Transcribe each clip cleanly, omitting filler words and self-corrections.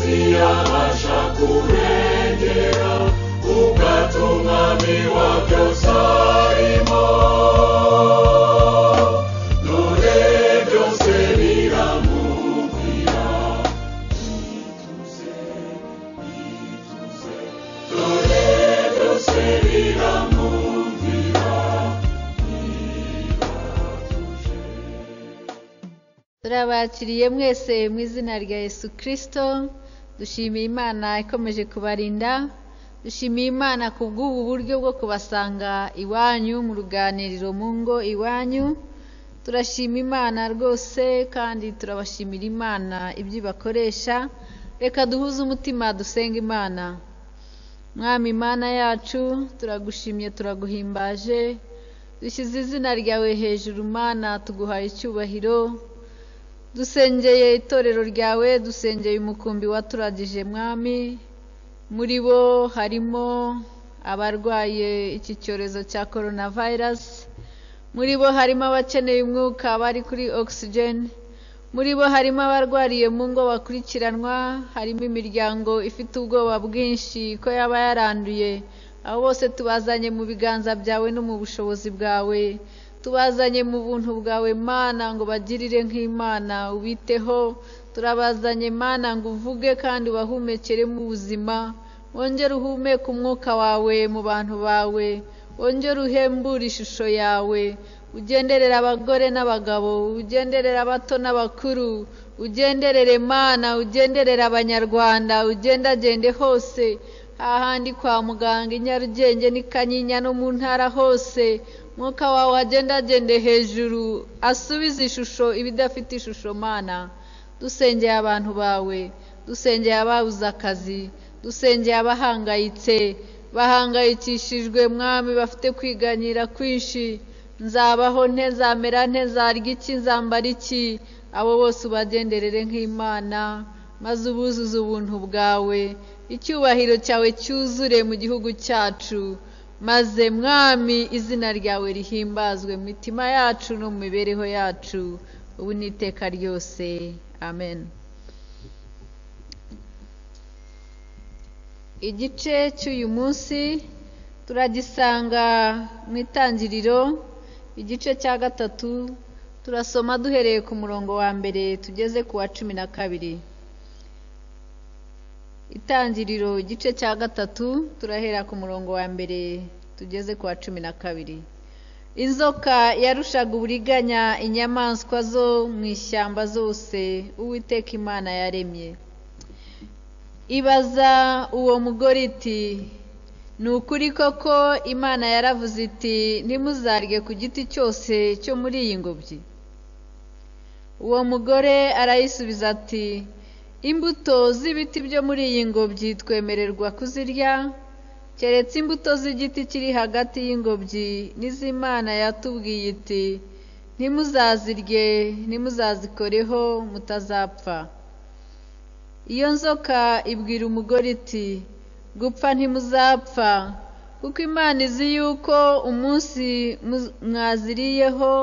ntiyabasha kurengera ugatumwami wa byose arimo none byose biramubwira ituze none byose biramubwira iratuje. Turabakiriye mwese mu izina rya Yesu Kristo. Dushimiye Imana ikomeje kubarinda. Dushimiye Imana kubw'ubu buryo bwo kubasanga iwanyu mu ruganiriro mu ngo iwanyu. Turashima Imana rwose kandi turabashimira Imana ibyo bakoresha. Reka duhuze umutima dusenga Imana. Mwami Imana yacu, turagushimye turaguhimbaje. Dushyize izina ryawe hejuru Mana, tuguhaye icyubahiro. Dusengeye itorero ryawe, dusengeye umukumbi waturagije Mwami. Muri bo harimo abarwaye iki cyorezo cya coronavirus. Muri bo harimo abakeneye umwuka bari kuri oxygen. Muri bo harimo abarwariye mu ngo bakurikiranwa. Harimo imiryango ifite ubwoba bwinshi ko yaba yaranduye. Abo bose tubazanye mu biganza byawe no mu bushobozi bwawe. Tubazanye mu buntu bwawe Mana ngo bagirire nk'Imana ubiteho. Turabazanye Mana ngo uvuge kandi ubahumekere mu buzima. Wongere uhumeke umwuka wawe mu bantu bawe. Wongere uhembure ishusho yawe. Ugenderere abagore n'abagabo, ugenderere abato n'abakuru, ugenderere Mana, ugenderere abanyarwanda, ugendagende hose. Hahandi kwa muganga i Nyarugenge n'i Kanyinya no mu ntara hose. Mwuka wawe agendagende hejuru, asubize ishusho ibidafite ishusho Mana. Dusengeye abantu bawe, dusengeye ababuze akazi, dusengeye abahangayitse, bahangayikishijwe Mwami bafite kwiganyira kwinshi. Nzabaho nte, nzamera nte, nzarya iki, nzambara iki? Abo bose ubagenderere nk'Imana, maze ubuzuze ubuntu bwawe. Icyubahiro cyawe cyuzure mu gihugu cyacu, maze Mwami izina ryawe rihimbazwe mu mitima yacu no mu mibereho yacu ubu n'iteka ryose. Amen. Igice cy'uyu munsi turagisanga mu Itangiriro igice cya 3. Turasoma duhereye ku murongo wa mbere tugeze ku wa 12. Itangiriro igice cya 3 turahera ku murongo wa mbere tugeze ku wa 12. Inzoka yarushaga uburiganya inyamaswa zo mu ishyamba zose Uwiteka Imana yaremye. Ibaza uwo mugore iti, ni ukuri koko Imana yaravuze iti ntimuzarye ku giti cyose cyo muri iyi ngobyi? Uwo mugore arayisubiza ati, imbuto z'ibiti byo muri iyi ngobyi twemererwa kuzirya, keretse imbuto z'igiti kiri hagati y'ingobyi n'iz'Imana yatubwiye iti ntimuzazirye, ntimuzazikoreho mutazapfa. Iyo nzoka ibwira umugore iti, gupfa ntimuzapfa, kuko Imana izi yuko umunsi mwaziriyeho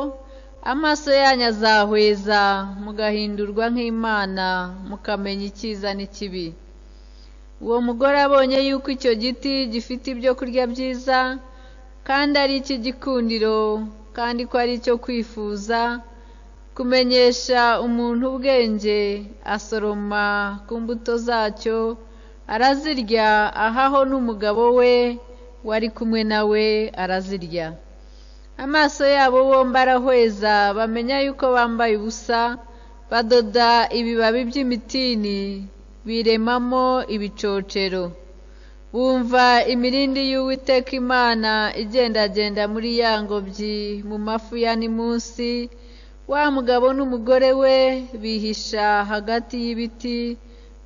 amaso yanyu azahweza, mugahindurwa nk'Imana, mukamenya icyiza n'ikibi. Uwo mugore abonye yuko icyo giti gifite ibyo kurya byiza, kandi ari icy'igikundiro, kandi ko ari icyo kwifuza, kumenyesha umuntu ubwenge, asoroma ku mbuto zacyo, arazirya, ahaho n'umugabo we wari kumwe nawe arazirya. Amaso yabo bombi arahweza, bamenya yuko bambaye ubusa, badoda ibibabi by'imitini, biremamo ibicocero. Bumva imirindi y'Uwiteka Imana igendagenda muri ya ngobyi mu mafu ya nimunsi. Wa mugabo n'umugore we bihisha hagati y'ibiti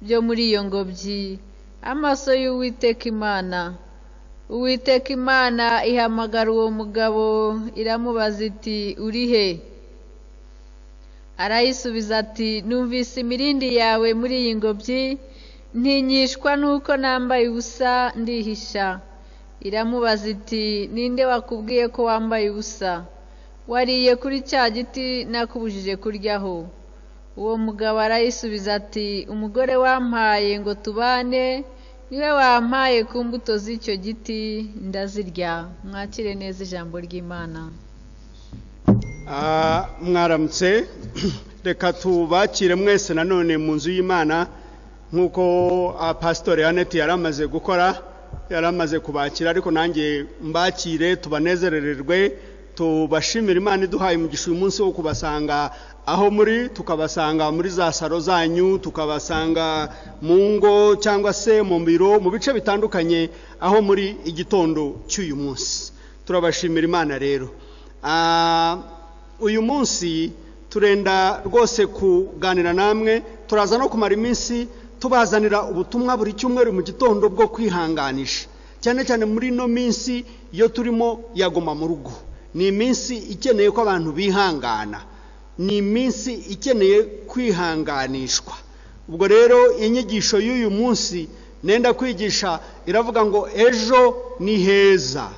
byo muri iyo ngobyi, amaso y'Uwiteka Imana. Uwiteka Imana ihamagara uwo mugabo iramubaza iti, uri he? Arayisubiza ati, numvise imirindi yawe muri iyi ngobyi, ntinyishwa nuko nambaye ubusa ndihisha. Iramubaza iti, ninde wakubwiye ko wambaye ubusa? Wariye kuri cya giti nakubujije kuryaho? Uwo mugabo arayisubiza ati, umugore wampaye ngo tubane niwe wampaye ku mbuto z'icyo giti ndazirya. Mwakire neza ijambo ry'Imana. Mwaramutse. Reka tubakire mwese nanone mu nzu y'Imana nk'uko Pastor Annette yaramaze gukora, yaramaze kubakira, ariko nanjye mbakire tubanezerererwe, tubashimira Imana iduhaye umugisha uyu munsi wo kubasanga aho muri, tukabasanga muri za saro zanyu, tukabasanga mu ngo cyangwa se mu biro, mu bice bitandukanye aho muri igitondo cy'uyu munsi. Turabashimira Imana rero. Uyu munsi turenda rwose kuganira namwe, turaza no kumara iminsi tubazanira ubutumwa buri cyumweru mu gitondo bwo kwihanganisha, cyane cyane muri no minsi iyo turimo yagoma mu rugo. Ni iminsi ikeneye ko abantu bihangana, ni iminsi ikeneye kwihanganishwa. Ubwo rero inyigisho y'uyu munsi nenda kwigisha iravuga ngo ejo ni heza.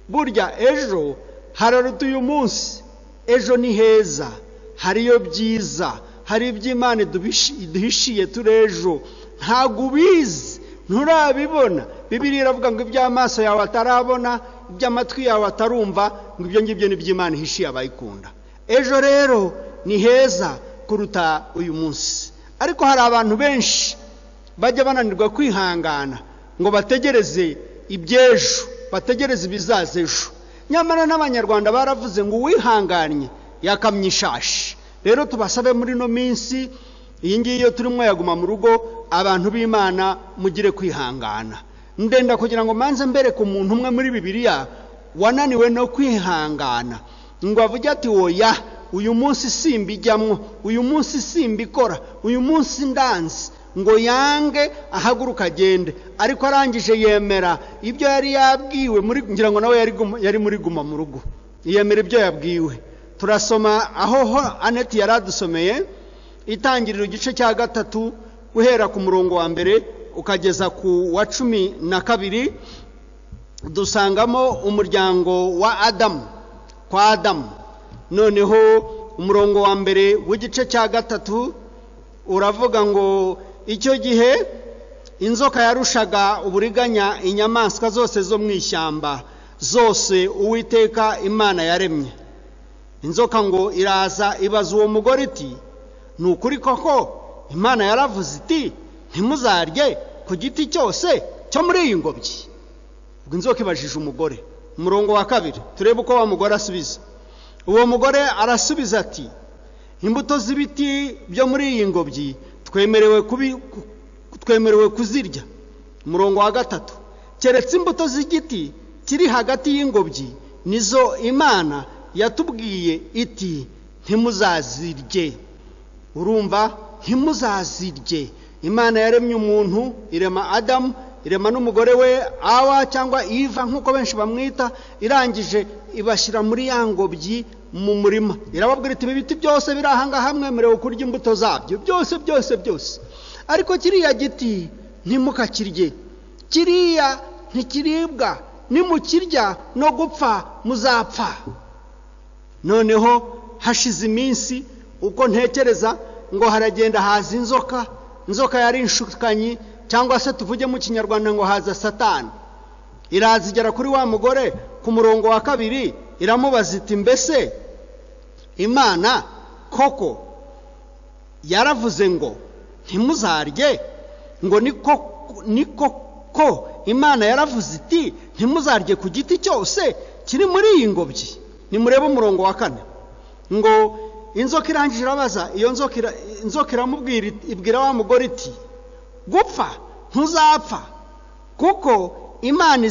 Burya ejo hararuta uyu munsi. Ejo ni heza, hariyo byiza, hari iby'Imana iduhishiye turejo, ntago ubizi, nturabibona. Bibiliya iravuga ngo iby'amaso yawe atarabona, iby'amatwi yawe atarumva, ngo ibyo ngibyo ni iby'Imana ihishiye abayikunda. Ejo rero ni heza kuruta uyu munsi. Ariko hari abantu benshi bajya bananirwa kwihangana ngo bategereze iby'ejo, bategereze ibizaza ejo. Nyamara n'Abanyarwanda baravuze ngo uwihanganye yakamye ishashi. Rero tubasabe muri no minsi iyi ngiyi yo turimo yaguma mu rugo, abantu b'Imana mugire kwihangana. Ndenda kugira ngo manze mbere ku muntu umwe muri Bibiliya wananiwe no kwihangana, ngo avuge ati oya, uyu munsi simbijyamwo, uyu munsi simbikora, uyu munsi ndanze, ngo yange ahaguruka agende. Ariko arangije yemera ibyo yari yabwiwe, ngira ngo nawe yari muri guma mu rugo, yemera ibyo yabwiwe. Turasoma aho Annette yaradusomeye itangirira igice cya 3 guhera ku murongo wa mbere ukageza ku wa 12. Dusangamo umuryango wa Adamu, kwa Adamu. Noneho umurongo wa mbere w'igice cya 3 uravuga ngo icyo gihe inzoka yarushaga uburiganya inyamaswa zose zo mu ishyamba zose Uwiteka Imana yaremye. Inzoka ngo iraza ibaza uwo mugore iti, ni ukuri koko Imana yaravuze iti ntimuzarye ku giti cyose cyo muri iyi ngobyi? Ubwo inzoka ibajije umugore. Umurongo wa 2 turebe uko wa mugore asubiza. Uwo mugore arasubiza ati, imbuto z'ibiti byo muri iyi ngobyi twemerewe kuzirya. Umurongo wa 3 keretse imbuto z'igiti kiri hagati y'ingobyi nizo Imana yatubwiye iti ntimuzazirye. Urumva, ntimuzazirye. Imana yaremye umuntu, irema Adamu, irema n'umugore we Awa cyangwa Eva nk'uko benshi bamwita, irangije ibashyira muri ya ngobyi mu murima. Irababwira iti ibiti byose biri ahanga hamwe mwemerewe kurya imbuto zabyo, byose. Ariko kiriya giti ntimukakirye, kiriya ntikiribwa, nimukirya no gupfa muzapfa. Noneho hashize iminsi uko ntekereza ngo haragenda haza inzoka. Inzoka yari inshukanyi, cyangwa se tuvuge mu kinyarwanda ngo haza Satani. Iraza igera kuri wa mugore ku murongo wa 2 iramubaza iti, mbese Imana koko yaravuze ngo ntimuzarye? Ngo niko Imana yaravuze iti ntimuzarye ku giti cyose kiri muri iyi ngobyi. Nimurebe umurongo wa 4 ngo inzoka irangije irabaza, iyo inzoka iramubwira, ibwira wa mugore iti, gupfa ntuzapfa, kuko Imana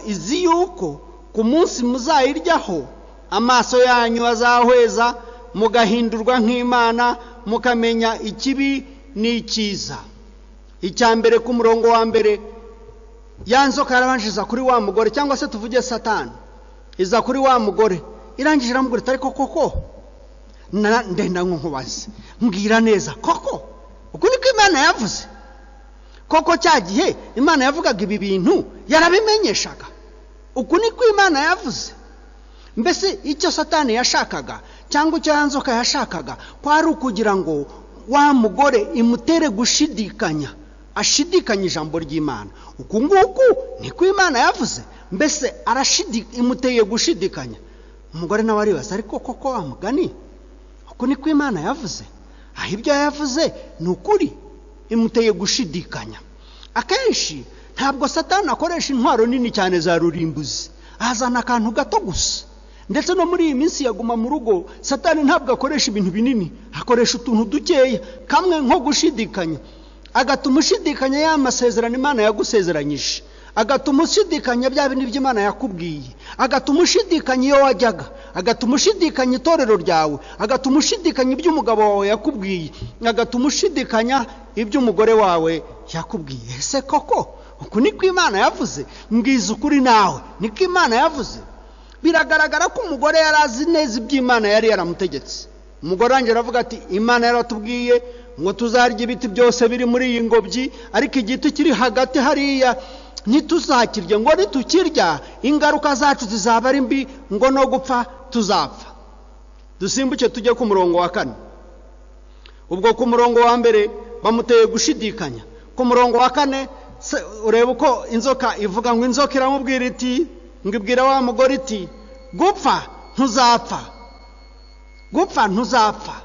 izi yuko ku munsi muzayiryaho amaso yanyu azahweza, mugahindurwa nk'Imana, mukamenya ikibi n'icyiza. Icyambere ku murongo wa mbere ya nzoka yarabanjiza kuri wa mugore, cyangwa se tuvuge Satani iza kuri wa mugore, irangije iramubwira ati, ariko koko ndenda nkubaze, mbwira neza, koko uko niko Imana yavuze? Koko cya gihe Imana yavugaga ibi bintu yarabimenyeshaga? Uko niko Imana yavuze? Mbese icyo Satani yashakaga cyangwa icyo yanzoka yashakaga kwari ukugira ngo wa mugore imutere gushidikanya, ashidikanya ijambo ry'Imana. Uku nguku niko Imana yavuze, mbese imuteye gushidikanya. Umugore nawe aribaza, ariko koko wa mugani uko niko Imana yavuze? Aho ibyo yavuze ni ukuri, imuteye gushidikanya. Akenshi ntabwo Satani akoresha intwaro nini cyane za rurimbuzi, azana akantu gato gusa. Ndetse no muri iyi minsi yaguma mu rugo, Satani ntabwo akoresha ibintu binini, akoresha utuntu dukeya, kamwe nko gushidikanya. Agatuma ushidikanya ya masezerano Imana yagusezeranyije, agatuma ushidikanya bya bintu by'Imana yakubwiye, agatuma ushidikanya iyo wajyaga, agatuma ushidikanya itorero ryawe, agatuma ushidikanya ibyo umugabo wawe yakubwiye, agatuma ushidikanya ibyo umugore wawe yakubwiye. Ese koko uku niko Imana yavuze? Mbwiza ukuri nawe, niko Imana yavuze? Biragaragara ko umugore yarazi neza iby'Imana yari yaramutegetse. Umugore wanjye aravuga ati, Imana yaratubwiye ngo tuzarya ibiti byose biri muri iyi ngobyi, ariko igiti kiri hagati hariya ntituzakirya, ngo nitukirya ingaruka zacu zizaba ari mbi, ngo no gupfa tuzapfa. Dusimbuke tujye ku murongo wa 4. Ubwo ku murongo wa mbere bamuteye gushidikanya. Ku murongo wa 4 ureba uko inzoka ivuga, ngo inzoka iramubwira iti, ngo ibwira wa mugore iti, gupfa ntuzapfa, gupfa ntuzapfa.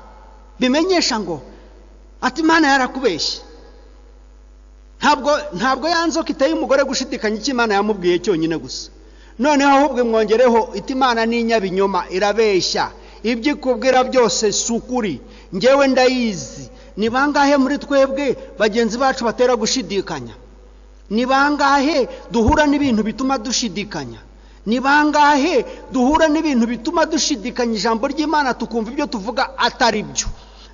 Bimenyesha ngo ati Imana yarakubeshye. Ntabwo ya nzoka iteye umugore gushidikanya icyo Imana yamubwiye cyonyine gusa. Noneho ahubwo mwongereho iti Imana ni inyabinyoma, irabeshya, ibyo ikubwira byose si ukuri, njyewe ndayizi. Ni bangahe muri twebwe bagenzi bacu batera gushidikanya? Ni bangahe duhura n'ibintu bituma dushidikanya? Ni bangahe duhura n'ibintu bituma dushidikanya ijambo ry'Imana, tukumva ibyo tuvuga atari byo?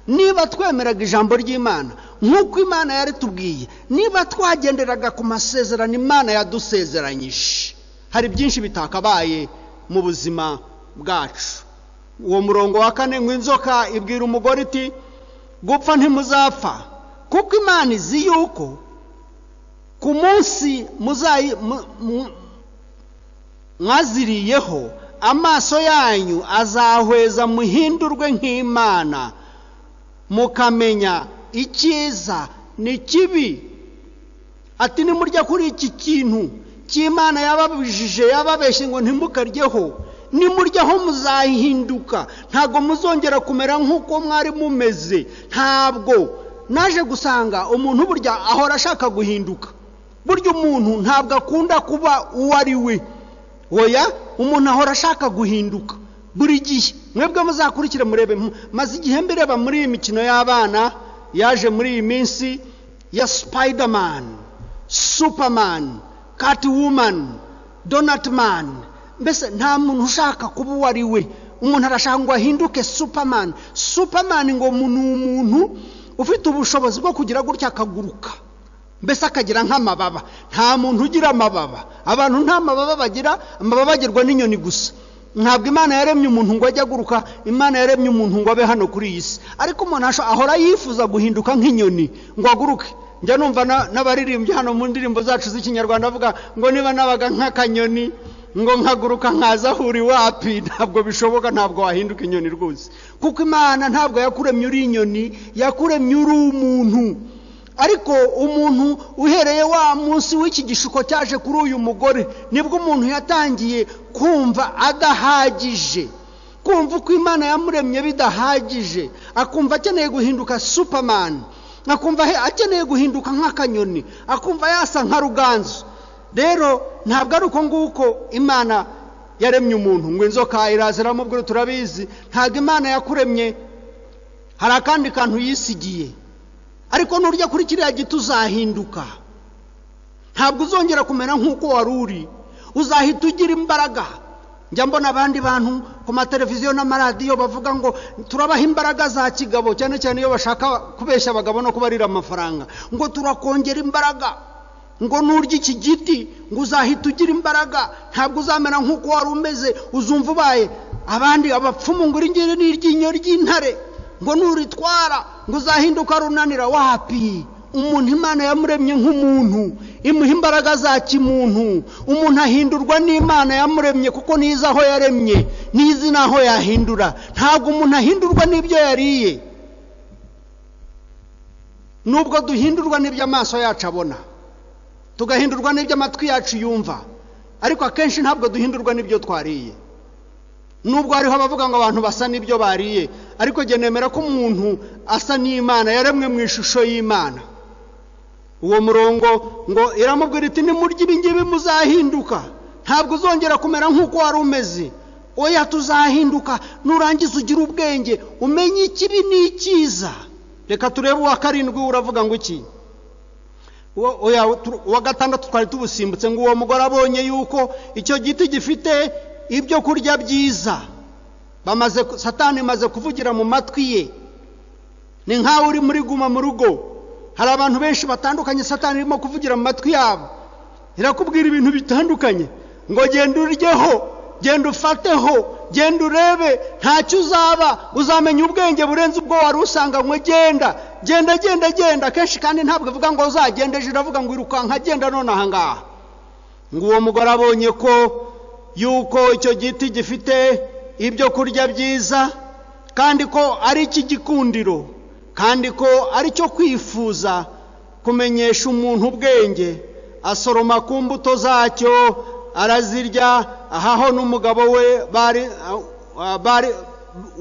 Niba twemeraga ijambo ry'Imana nk'uko Imana yaritubwiye, niba twagenderaga ku masezerano Imana yadusezeranyije, hari byinshi bitakabaye mu buzima bwacu. Uwo murongo wa 4, ngo inzoka ibwira umugore iti, gupfa ntimuzapfa, kuko Imana izi yuko ku munsi mwaziriyeho amaso yanyu azahweza muhindurwe nk'Imana, mukamenya icyiza n'ikibi. Ati nimurya kuri iki kintu cy'Imana yababujije, yababeshye ngo ntimukaryeho, nimuryaho muzahinduka, ntabwo muzongera kumera nk'uko mwari mumeze. Ntabwo naje gusanga umuntu burya ahora ashaka guhinduka. Burya umuntu ntabwo akunda kuba uwo ari we, oya, umuntu ahora ashaka guhinduka buri gihe. Mwebwe muzakurikira murebe, maze igihe mbireba muri iyi mikino y'abana yaje muri iyi minsi ya Spiderman, Superman, Catwoman, Donutman. Mbese nta muntu ushaka kuba uwo ari we, umuntu arashaka ngo ahinduke Superman. Superman ngo ni umuntu ufite ubushobozi bwo kugira gutya akaguruka, mbese akagira nk'amababa. Nta muntu ugira amababa, abantu nta mababa bagira, amababa bagirwa n'inyoni gusa. Ntabwo Imana yaremye umuntu ngo ajye aguruka, Imana yaremye umuntu ngo abe hano kuri iyi si. Ariko umuntu ahora yifuza guhinduka nk'inyoni ngo aguruke. Njya numva n'abaririmbyi hano mu ndirimbo zacu z'ikinyarwanda avuga ngo niba nabaga nk'akanyoni ngo nkaguruka nkaza huri wapi. Ntabwo bishoboka, ntabwo wahinduka inyoni rwose, kuko Imana ntabwo yakuremye uri inyoni, yakuremye uri umuntu. Ariko umuntu uhereye wa munsi w'iki gishuko cyaje kuri uyu mugore, nibwo umuntu yatangiye kumva adahagije, kumva uko Imana yamuremye bidahagije, akumva akeneye guhinduka Superman, akumva akeneye guhinduka nk'akanyoni, akumva yasa nka Ruganzu. Rero ntabwo ari uko nguko Imana yaremye umuntu. Ngo inzoka iraza iramubwira, turabizi ntabwo Imana yakuremye, hari akandi kantu yisigiye, ariko nurya kuri kiriya giti uzahinduka, ntabwo uzongera kumera nk'uko wari uri, uzahita ugira imbaraga. Njya mbona abandi bantu ku mateleviziyo n'amaradiyo bavuga ngo turabaha imbaraga za kigabo, cyane cyane iyo bashaka kubeshya abagabo no kubarira amafaranga, ngo turakongera imbaraga, ngo nurya iki giti ngo uzahita ugira imbaraga, ntabwo uzamera nk'uko wari umeze, uzumva ubaye abandi abapfumu, ngo uringire n'iryinyo ry'intare, ngo nuritwara ngo uzahinduka runanira. Wapi? Umuntu Imana yamuremye nk'umuntu, imuha imbaraga za kimuntu. Umuntu ahindurwa n'Imana yamuremye, kuko nizi aho yaremye, nizi naho yahindura. Ntabwo umuntu ahindurwa n'ibyo yariye. nubwo duhindurwa n'ibyo amaso yacu abona, tugahindurwa n'ibyo amatwi yacu yumva, ariko akenshi ntabwo duhindurwa n'ibyo twariye. Nubwo hariho abavuga ngo abantu basa n'ibyo bariye, ariko jye nemera ko umuntu asa n'Imana, yaremwe mu ishusho y'Imana. Uwo murongo ngo iramubwira iti nimurya ibi ngibi muzahinduka, ntabwo uzongera kumera nk'uko wari umeze. Oya, tuzahinduka, nurangiza ugira ubwenge, umenye ikibi n'icyiza. Reka turebe uwa karindwi uravuga ngo iki. Oya, uwa gatandatu twari tubusimbutse ngo uwo mugore abonye yuko icyo giti gifite ibyo kurya byiza, Satani maze kuvugira mu matwi ye. Ni nkaho uri muri guma mu rugo, hari abantu benshi batandukanye Satani irimo kuvugira mu matwi yabo, irakubwira ibintu bitandukanye ngo genda uryeho, genda ufateho, genda urebe, ntacyo uzaba, uzamenya ubwenge burenze ubwo wari usanganywe. Genda kenshi, kandi ntabwo avuga ngo uzagende ejo, iravuga ngo irukanka genda none aha ngaha. Ngo uwo mugore abonye ko yuko icyo giti gifite ibyo kurya byiza, kandi ko ari icy'igikundiro, kandi ko ari cyo kwifuza kumenyesha umuntu ubwenge, asoroma ku mbuto zacyo arazirya, ahaho n'umugabo we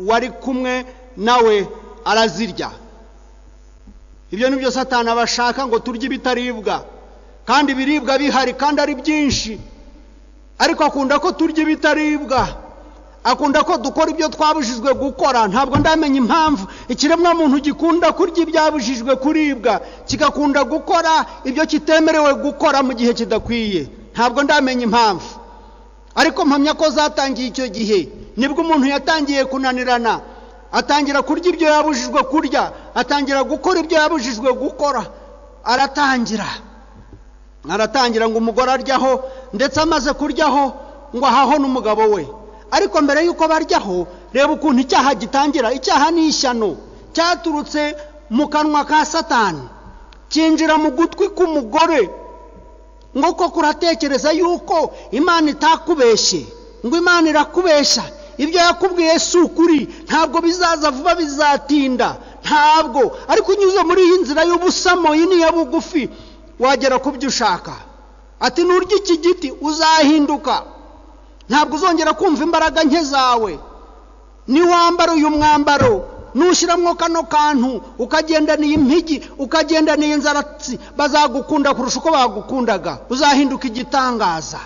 wari kumwe nawe arazirya. Ibyo nibyo Satani abashaka, ngo turye ibitaribwa, kandi ibiribwa bihari kandi ari byinshi, ariko akunda ko turya ibitaribwa, akunda ko dukora ibyo twabujijwe gukora. Ntabwo ndamenya impamvu ikiremwa muntu gikunda kurya ibyabujijwe kuribwa, kigakunda gukora ibyo kitemerewe gukora mu gihe kidakwiye. Ntabwo ndamenya impamvu, ariko mpamya ko zatangiye icyo gihe nibwo umuntu yatangiye kunanirana, atangira kurya ibyo yabujijwe kurya, atangira gukora ibyo yabujijwe gukora. Aratangira ngo umugore aryaho, ndetse amaze kuryaho ngo ahaho n'umugabo we. Ariko mbere yuko baryaho, reba ukuntu icyaha gitangira. Icyaha ni ishyano, cyaturutse mu kanwa ka Satani, cyinjira mu gutwi k'umugore. Ngo ko kuratekereza yuko Imana itakubeshye, ngo Imana irakubeshya, ibyo yakubwiye si ukuri, ntabwo bizaza vuba, bizatinda, ntabwo. Ariko unyuze muri iyi nzira y'ubusamo, iyi ni ya bugufi, wagera ku byo ushaka. Ati nurya iki giti uzahinduka, ntabwo uzongera kumva imbaraga nke zawe. Niwambara uyu mwambaro, nushyiramo kano kantu, ukagendana iyi mpigi, ukagendana iyi nzaratsi, bazagukunda kurusha uko bagukundaga. Uzahinduka igitangaza,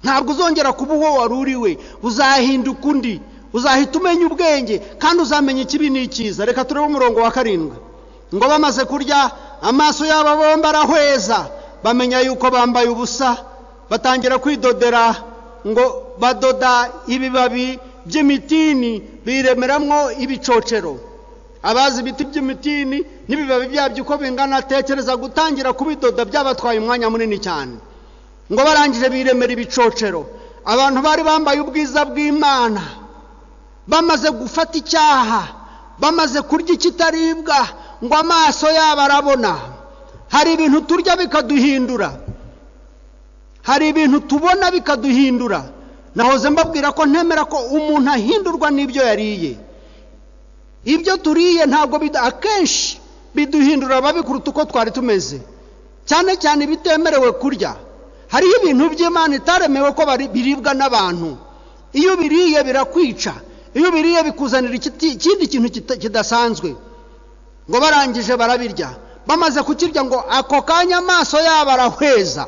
ntabwo uzongera kuba uwo wari uriwe, uzahinduka undi, uzahita umenya ubwenge, kandi uzamenya ikibi n'icyiza. Reka turebe umurongo wa karindwi. Ngo bamaze kurya, amaso yabo bombi arahweza, bamenya yuko bambaye ubusa, batangira kwidodera. Ngo badoda ibibabi by'imitini, biremeramwo ibicocero. Abazi ibiti by'imitini n'ibibabi byabyo uko bingana, atekereza gutangira kubidoda byabatwaye umwanya munini cyane. Ngo barangije biremera ibicocero. Abantu bari bambaye ubwiza bw'Imana, bamaze gufata icyaha, bamaze kurya ikitaribwa, ngo amaso yabo arabona. Hari ibintu turya bikaduhindura, hari ibintu tubona bikaduhindura. Nahoze mbabwira ko ntemera ko umuntu ahindurwa n'ibyo yariye. Ibyo turiye ntabwo akenshi biduhindura babi kuruta uko twari tumeze, cyane cyane bitemerewe kurya. Hariho ibintu by'Imana itaremewe ko biribwa n'abantu. Iyo biriye birakwica, iyo biriye bikuzanira ikindi kintu kidasanzwe. Ngo barangije barabirya, bamaze kukirya, ngo ako kanya amaso yabo arahweza,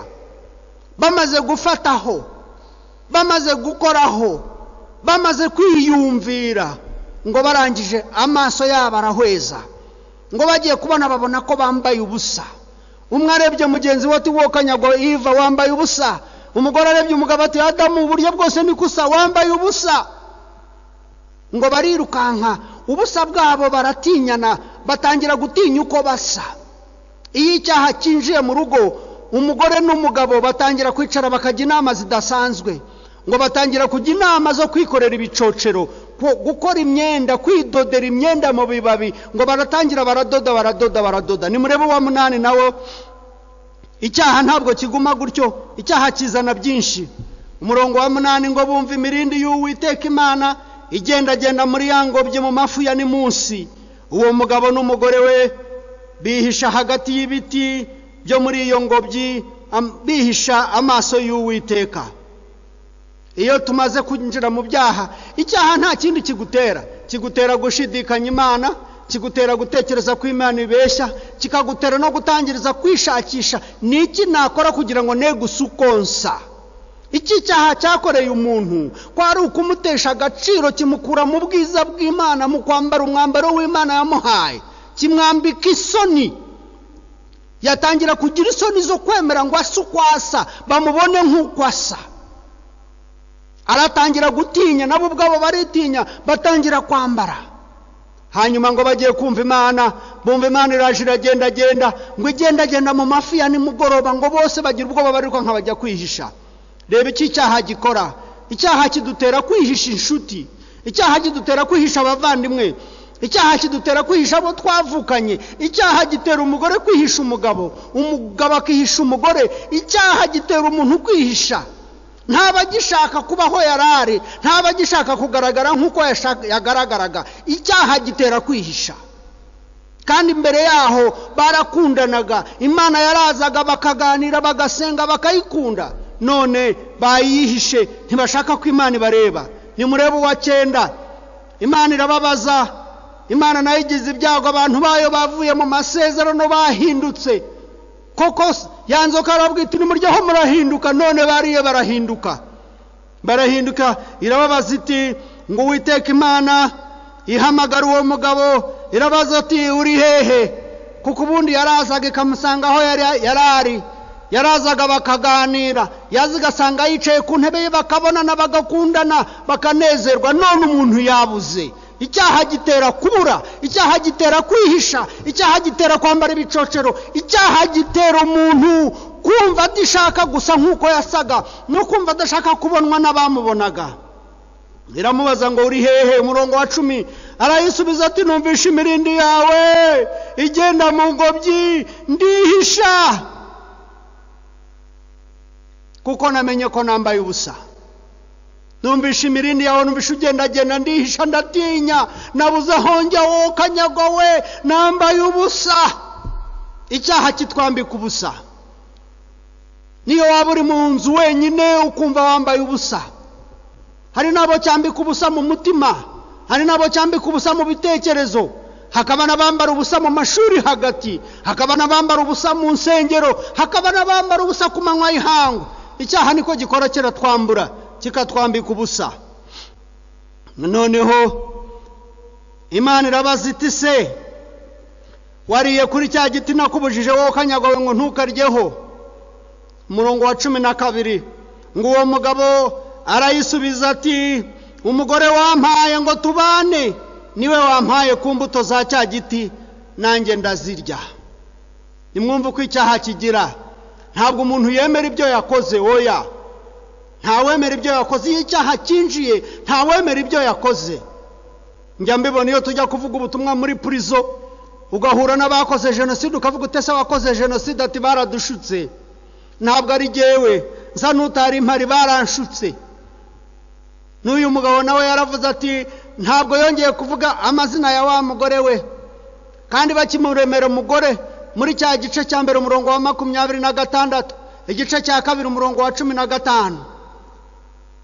bamaze gufataho, bamaze gukoraho, bamaze kwiyumvira. Ngo barangije amaso yabo arahweza, ngo bagiye kubona babona ko bambaye ubusa. Umwe arebye mugenzi we ati wo kanyago Eva wambaye ubusa. Umugore arebye umugabo ati Adamu uburyo bwose ni kusa, wambaye ubusa. Ngo barirukanka, ubusa bwabo baratinyana, batangira gutinya uko basa. Iyo icyaha kinjiye mu rugo, umugore n'umugabo batangira kwicara bakajya inama zidasanzwe. Ngo batangira kujya inama zo kwikorera ibicocero, gukora imyenda, kwidodera imyenda mu bibabi. Ngo baratangira baradoda. Nimurebe wa 8 nawo. Icyaha ntabwo kiguma gutyo, icyaha kizana byinshi. Umurongo wa 8 ngo bumva imirindi y'Uwiteka Imana igenda muri yangobye mu mafu ya ni munsi. Uwo mugabo n'umugore we bihisha hagati y'ibiti byo muri iyo ngobyi, bihisha amaso y'Uwiteka. Iyo tumaze kwinjira mu byaha, icyaha nta kindi kigutera gushidikanya Imana, kigutera gutekereza ko Imana ibeshya, kikagutera no gutangiriza kwishakisha niki nakora kugira ngo negusukonsa. Iki cyaha cyakoreye umuntu kwari ukumutesha agaciro, kimukura mu bwiza bw'Imana, mu kwambara umwambaro w'Imana yamuhaye, kimwambika isoni. Yatangira kugira isoni zo kwemera ngo asukwasa, bamubone nk'uko asa. Aratangira gutinya, nabo ubwabo baritinya, batangira kwambara. Hanyuma ngo bagiye kumva Imana, bumva Imana iraje iragenda, ngo igenda mu mafi ya nimugoroba, ngo bose bagira ubwoba bariko nk'abajya kwihisha. Reba iki cyaha gikora. Icyaha kidutera kwihisha inshuti, icyaha kidutera kwihisha abavandimwe, icyaha kidutera kwihisha abo twavukanye, icyaha gitera umugore kwihisha umugabo, umugabo akihisha umugore, icyaha gitera umuntu kwihisha. Ntabagishaka kubaho yarari, ntabagishaka kugaragara nk'uko yagaragaraga. Icyaha gitera kwihisha. Kandi imbere yaho barakundanaga, Imana yarazaga bakaganira, bagasenga, bakayikunda. None bayihishe, ntibashaka ko Imana ibareba. Nimurebe uwa 9, Imana irababaza. Imana nayo igize ibyago, abantu bayo bavuye mu masezerano bahindutse. Koko yanzoka arabwita nimuryaho murahinduka, none bariye barahinduka. Irababaza iti ngo Uwiteka Imana ihamagara uwo mugabo, irabaza ati uri hehe? Kuko ubundi yarazaga ikamusanga aho yarari, yarazaga bakaganira, yazigasanga yicaye ku ntebe ye, bakabonana, bagakundana, bakanezerwa. None umuntu yabuze. Icyaha gitera kubura, icyaha gitera kwihisha, icyaha gitera kwambara ibicocero, icyaha gitera umuntu kumva adashaka gusa nk'uko yasaga, no kumva adashaka kubonwa n'abamubonaga. Iramubaza ngo uri hehe? Umurongo wa 10 arayisubiza ati numvisha imirindi yawe igenda mu ngobyi, ndihisha kuko namenye ko nambaye ubusa. Numvisha imirindi yawe, numvisha ugenda, ndihisha, ndatinya, nabuze aho njya, wowe kanyagwa we, nambaye ubusa. Icyaha kitwambika ubusa. Niyo waba uri mu nzu wenyine ukumva wambaye ubusa. Hari nabo cyambika ubusa mu mutima, hari nabo cyambika ubusa mu bitekerezo, hakaba n'abambara ubusa mu mashuri hagati, hakaba n'abambara ubusa mu nsengero, hakaba n'abambara ubusa ku manywa y'ihangu. Icyaha niko gikora kiratwambura, kikatwambika ubusa. Noneho Imana irabaza iti se wariye kuri cya giti nakubujije wowe kanyagwawe ngo ntukaryeho? Umurongo wa 12 ngo uwo mugabo arayisubiza ati umugore wampaye ngo tubane niwe wampaye ku mbuto za cya giti, nanjye ndazirya. Nimwumva uko icyaha kigira. Ntabwo umuntu yemera ibyo yakoze, oya, ntawemera ibyo yakoze. Iyo icyaha kinjiye ntawemera ibyo yakoze. Njya mbibona iyo tujya kuvuga ubutumwa muri prison, ugahura n'abakoze jenoside, ukavuga utese wakoze jenoside, ati baradushutse. Ntabwo ari jewe, nsa n'utari impari, baranshutse. N'uyu mugabo nawe yaravuze ati ntabwo yongeye kuvuga amazina ya wa mugore we. Kandi bakimuremera umugore muri cya gice cya mbere umurongo wa 26, igice cya 2 umurongo wa 15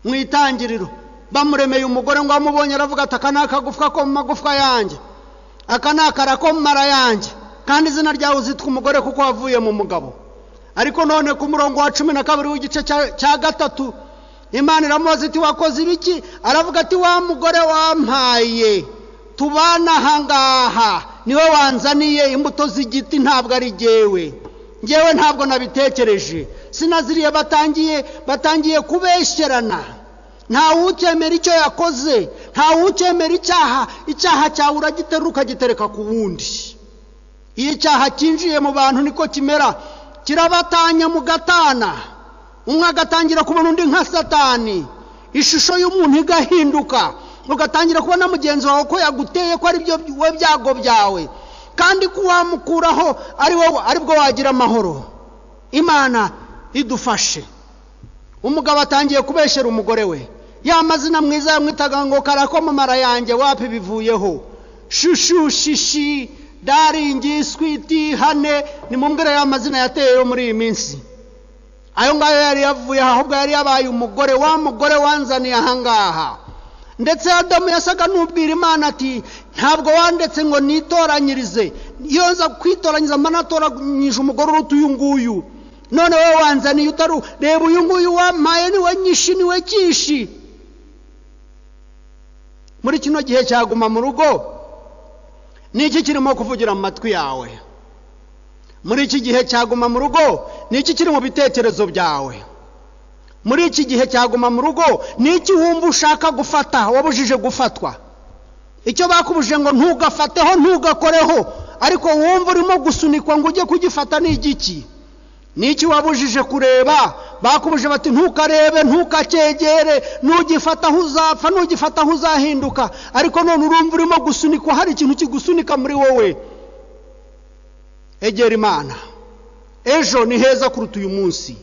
mu itangiriro, bamuremeye umugore ngo amubonye aravuga ati aka nakagufwa ko mu magufwa yanjye, aka nakara ko mu mara yanjye, kandi izina ryawe uzitwa umugore kuko wavuye mu mugabo. Ariko none ku murongo wa 12 w'igice cya 3 Imana iramubaza iti wakoze ibiki? Aravuga ati wa mugore wampaye tubana hangaha niwe wanzaniye imbuto z'igiti, ntabwo ari jewe. Ngewe ntabwo nabitekereje, sinaziriye. Batangiye kubesherana. Nta ukemera icyo yakoze, nta ukemera icyaha cyawe uragiteruka gitereka ku wundi. Iyo icyaha kinjiye mu bantu niko kimera, kirabatanya mu gatana. Umwe agatangira kubona undi nka Satani, ishusho y'umuntu igahinduka, ugatangira kubona mugenzi wawe ko yaguteye ko ari byo we byago byawe, kandi kuwamukuraho ari bwo wagira amahoro. Imana idufashe. Umugabo atangiye kubeshera umugore we, ya mazina mwiza yamwitaga ngo karako mu mara yanjye, wapi bivuyeho? Shushu, shishi, daringi, switi, hane, nimumbwire ya mazina yateyeyo muri iyi minsi. Ayo ngayo yari yavuye ahubwo yari yabaye umugore, wa mugore wanzaniye ahangaha. Ndetse Adamu yasaga n'ubwira Imana ati ntabwo wandetse ngo nitoranyirize, iyo nza kwitoranyiriza mba natoranyije umugore uruta uyu nguyu, none wowe wanzaniye utaru, reba uyu nguyu wampaye niwe nyishi niwe kishi. Muri kino gihe cyaguma mu rugo niki kirimo kuvugira mu matwi yawe? Muri iki gihe cyaguma mu rugo niki kiri mu bitekerezo byawe? Muri iki gihe cyaguma mu rugo niki wumva ushaka gufata wabujije gufatwa? Icyo bakubuje ngo ntugafateho ntugakoreho, ariko wumva urimo gusunikwa ngo ujye kugifata ni igiki? Niki wabujije kureba? Bakubuje bati ntukarebe ntukakegere, nugifata uzapfa nugifata uzahinduka, ariko none urumva urimo gusunikwa, hari ikintu kigusunika muri wowe. Egera Imana, ejo ni heza kuruta uyu munsi.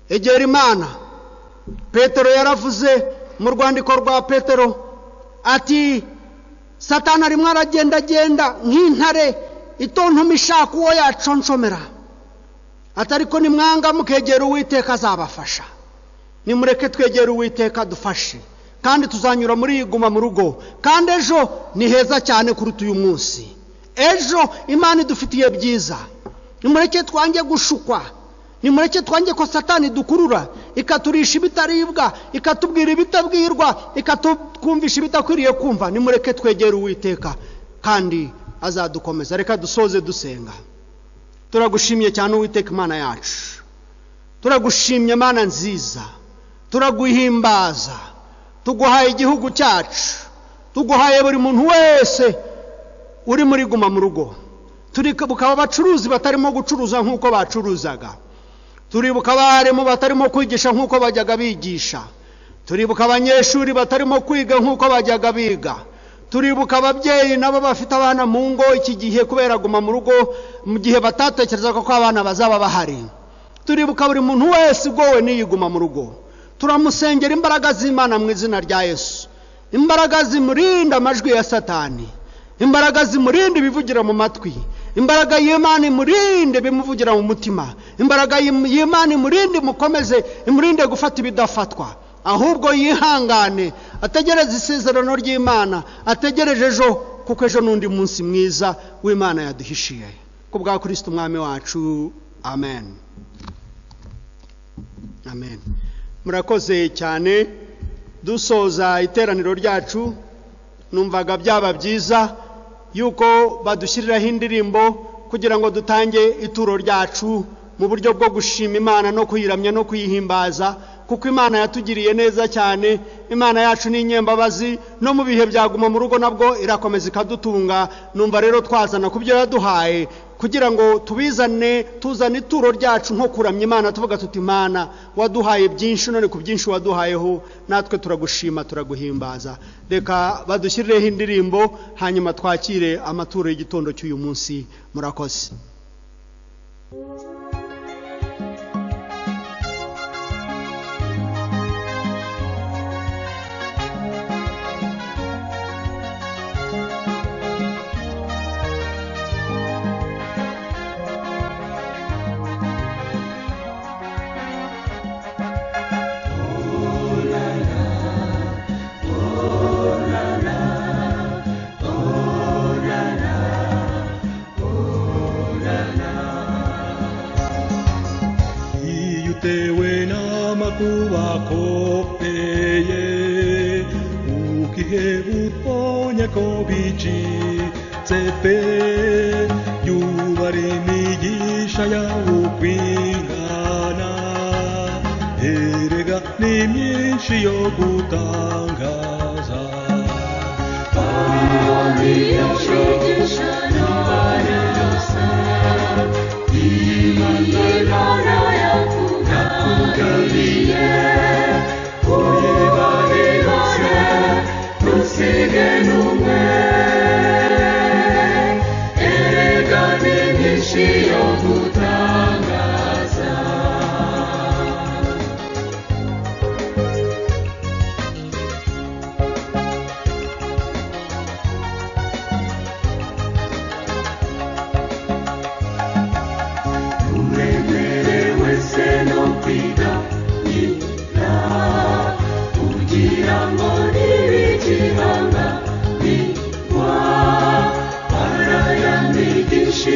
Egera Imana. Petero yaravuze mu rwandiko rwa Petero ati Satani arimo aragenda nk'intare itontoma ishaka uwo yaconshomera. Atariko nimwanga mukegera Uwiteka azabafasha. Nimureke twegera Uwiteka dufashe, kandi tuzanyura muri iguma mu rugo, kandi ejo ni heza cyane kuruta uyu munsi. Ejo Imana idufitiye byiza. Nimureke twange gushukwa, nimureke twange ko Satani dukurura ikaturisha ibitaribwa, ikatubwira ibitabwirwa, ikatwumvisha ibitakwiriye kumva. Nimureke twegera Uwiteka kandi azadukomeza. Reka dusoze dusenga. Turagushimye cyane Uwiteka Imana yacu, turagushimye Mana nziza, turaguhimbaza. Tuguhaye igihugu cyacu, tuguhaye buri muntu wese uri muri guma mu rugo. Turibuka abacuruzi batarimo gucuruza nk'uko bacuruzaga, turibuka abarimu batarimo kwigisha nk'uko bajyaga bigisha, turibuka abanyeshuri batarimo kwiga nk'uko bajyaga biga, turibuka ababyeyi nabo bafite abana mu ngo iki gihe kubera guma mu rugo, mu gihe batatekerezaga ko abana bazaba bahari. Turibuka buri muntu wese ugowe n'iyiguma mu rugo. Turamusengera imbaraga z'Imana mu izina rya Yesu, imbaraga zimurinda amajwi ya Satani, imbaraga zimurinda ibivugira mu matwi, imbaraga y'Imana imurinde bimuvugira mu mutima, imbaraga y'Imana imurinde mukomeze, imurinde gufata ibidafatwa, ahubwo yihangane ategereze isezerano ry'Imana, ategereje ejo, kuko ejo n'undi munsi mwiza w'Imana yaduhishiye. Kubwa Kristo umwami wacu, amen. Amen. Murakoze cyane. Dusoza iteraniro ryacu, numvaga byaba byiza yuko badushyiriraho indirimbo kugira ngo dutange ituro ryacu mu buryo bwo gushima Imana no kuyiramya no kuyihimbaza, kuko Imana yatugiriye neza cyane. Imana yacu ni inyembabazi, no mu bihe byaguma mu rugo nabwo irakomeza ikadutunga. Numva rero twazana ku byo yaduhaye kugira ngo tuzane ituro ryacu nko kuramya Imana, tuvuga tuti Imana waduhaye byinshi, none ku byinshi waduhayeho natwe turagushima turaguhimbaza. Reka badushyirireho indirimbo hanyuma twakire amaturo y'igitondo cy'uyu munsi. Murakoze.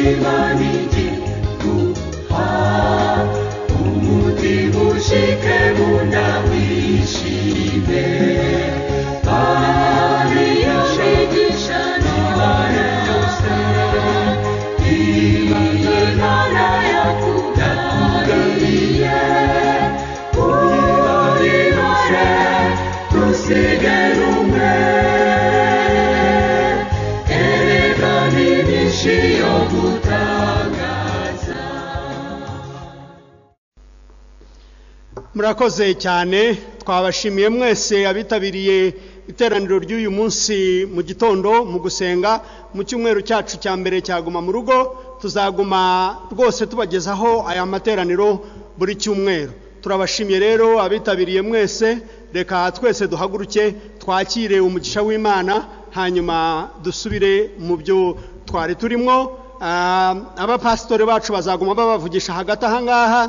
Imana igiguha umutima ushike munda wishime ariyo migisha n'Imana yose Imana yakugariye uyibare tusige rumwe erega ni myinshi yo gutangaza. murakoze cyane twabashimiye mwese abitabiriye iteraniro ry'uyu munsi mu gitondo mu gusenga mu cyumweru cyacu cya mbere cyaguma mu rugo tuzaguma rwose tubagezaho aya materaniro buri cyumweru. Turabashimiye rero abitabiriye mwese, reka twese duhaguruke twakire umugisha w'Imana hanyuma dusubire mu byo twari turimo. Abapasitore bacu bazaguma babavugisha hagati aha ngaha,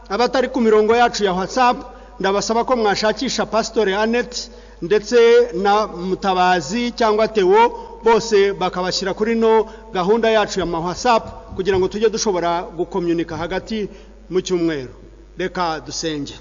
abatari ku mirongo yacu ya WhatsApp ndabasaba ko mwashakisha Pasitore Annette ndetse na Mutabazi cyangwa Theo, bose bakabashyira kuri no gahunda yacu ya WhatsApp kugira ngo tujye dushobora gukomyunika hagati mu cyumweru. Reka dusenge.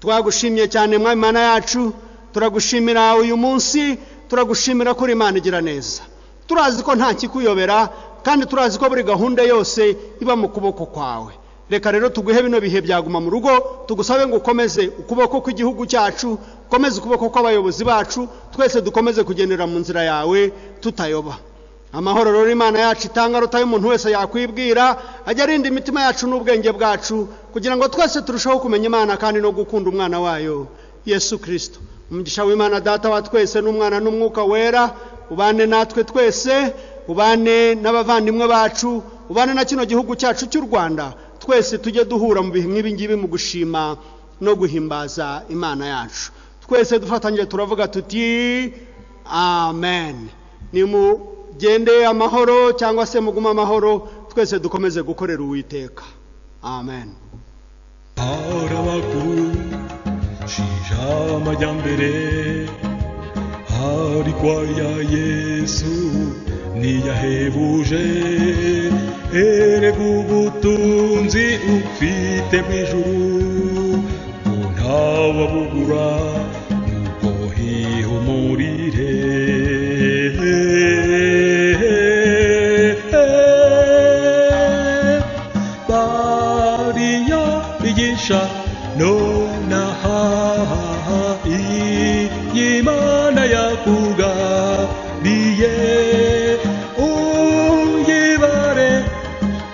Twagushimiye cyane Mwami Mana yacu, turagushimira uyu munsi, turagushimira ko Imana igira neza. Turazi ko nta kikuyobera kandi turazi ko buri gahunda yose iba mu kuboko kwawe. Reka rero tuguhe bino bihe byaguma mu rugo, tugusabe ngo ukomeze ukuboko kw'igihugu cyacu, ukomeze ukuboko kw'abayobozi bacu, twese dukomeze kugendera mu nzira yawe tutayoba. Amahoro rero Imana yacu itanga rutaye umuntu wese yakwibwira, ajya arinda imitima yacu n'ubwenge bwacu kugira ngo twese turushaho kumenya Imana kandi no gukunda umwana wayo Yesu Kristo. Umugisha w'Imana Data wa twese n'umwana n'umwuka wera ubane natwe twese, ubane n'abavandimwe bacu, ubane na kino gihugu cyacu cy'u Rwanda. Twese tujye duhura mu bihe nk'ibi ngibi mu gushima no guhimbaza Imana yacu. Twese dufatanyije turavuga tuti amen. Nimugende amahoro cyangwa se muguma amahoro, twese dukomeze gukorera Uwiteka. Amen. Arabaku shija majambere hari kwa ya Yesu niyahebuje erega ubutunzi ufite bw'ijuru ntawabugura nuko hihumurire bariya bigisha nonaha Imana yakugariye uyibare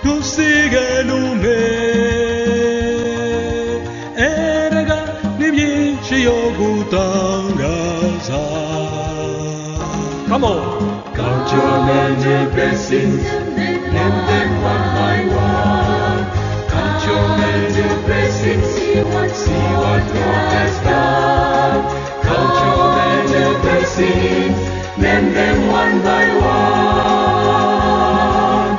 tusige numwe erega ni byinshi yo gutangaza. Come on. Count your many blessings, name them one by one. Count your many blessings, see what God has done. Count your many blessings, name them one by one.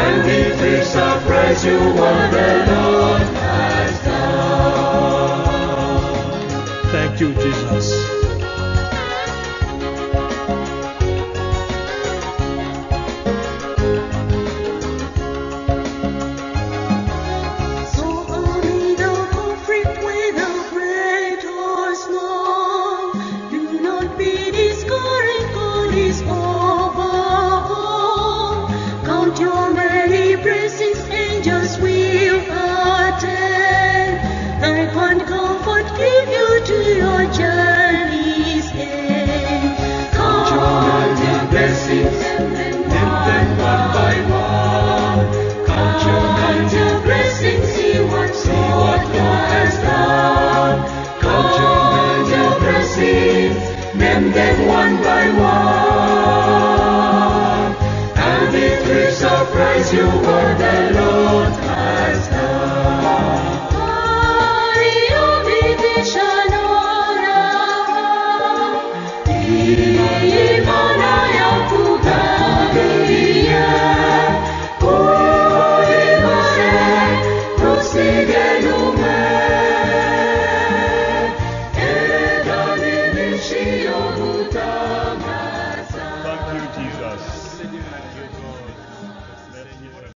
And it will surprise you what the Lord has done. Thank you, Jesus.